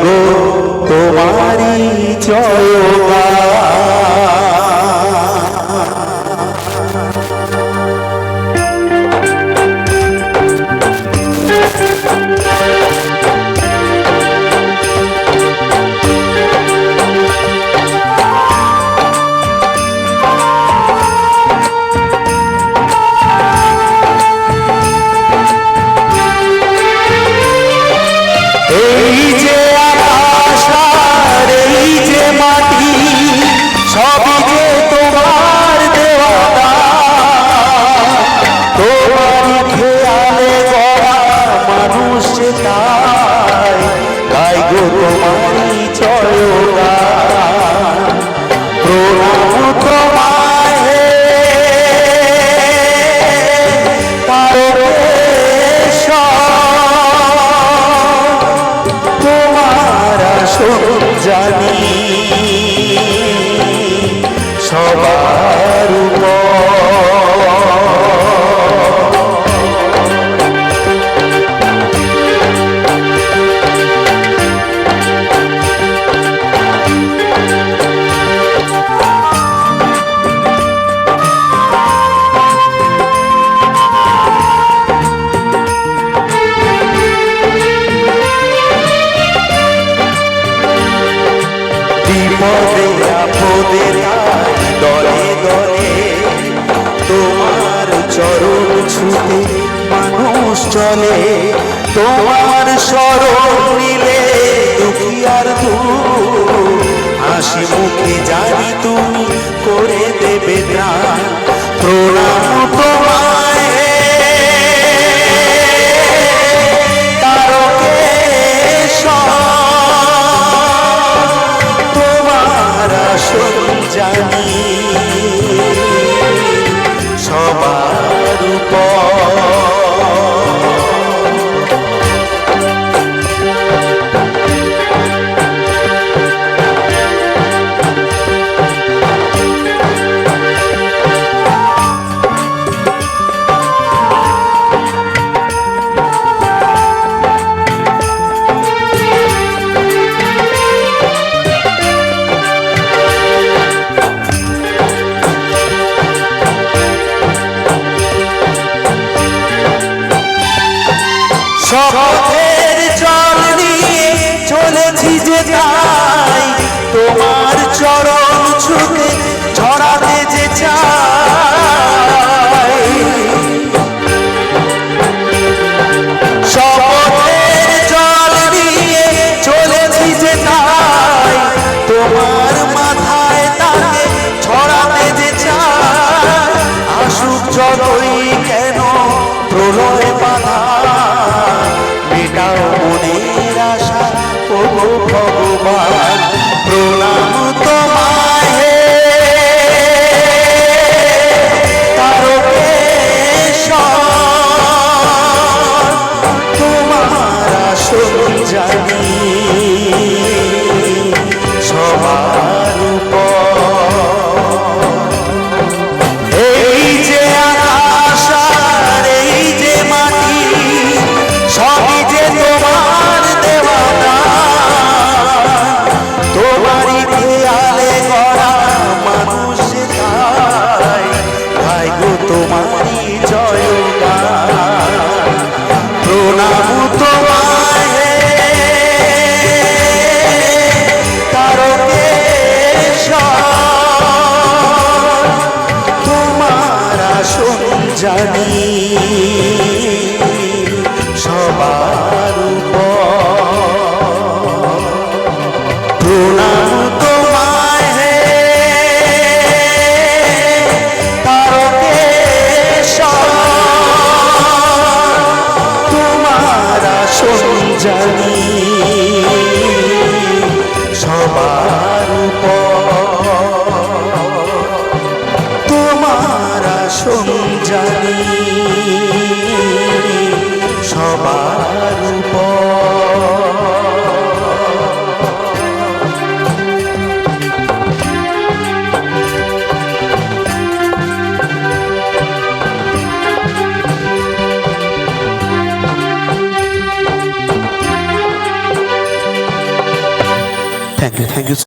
গো তোমারি জয়গান। এই যে আকাশ আর এই যে মাটি, সবই যে তোমার দেওয়া দান। তোমারই খেয়ালে গড়া মানুষ যে তাই গাই গো তোমারই জয়গান। প্রণাম তোমায় হে জানি সবার বিপদে আপদে দলে দলে তোমার চরণ ছুতে মানুষ চলে। তোমার শরণ নিলে দুঃখিয়ার দূর, হাসি মুখে জানি তুমি করে দেবে ত্রাণ। প্রণাম তোমায় জানি সবার শপথের জল নিয়ে চলেছি যে যাই, তোমার চরণ ছুঁতে ছড়াতে যে চাই। শপথের জল নিয়ে চলেছি যে তাই, তোমার মাথায় তাকে ছড়াতে যে চাই। আসুক যতই কেন প্রলয় বাধা, মেটাও মনের আশা ও ভগবান। প্রণাম তোমায় হে তারকেশ্বর, তোমার আসন জানি সবার উপর। এই যে আকাশ আর এই যে মাটি, সবই যে তোমার দেওয়া দান। তোমারই খেয়ালে গড়া মানুষ তাই গাই গো তোমারই জয়গান। প্রণাম তোমায় হে তারকেশ্বর, তোমার আসন জানি সবার উপর। প্রণাম তোমায় হে তারকেশ্বর, তোমার আসন জানি সবার উপর। তোমার আসন জানি সবার উপর। Thank you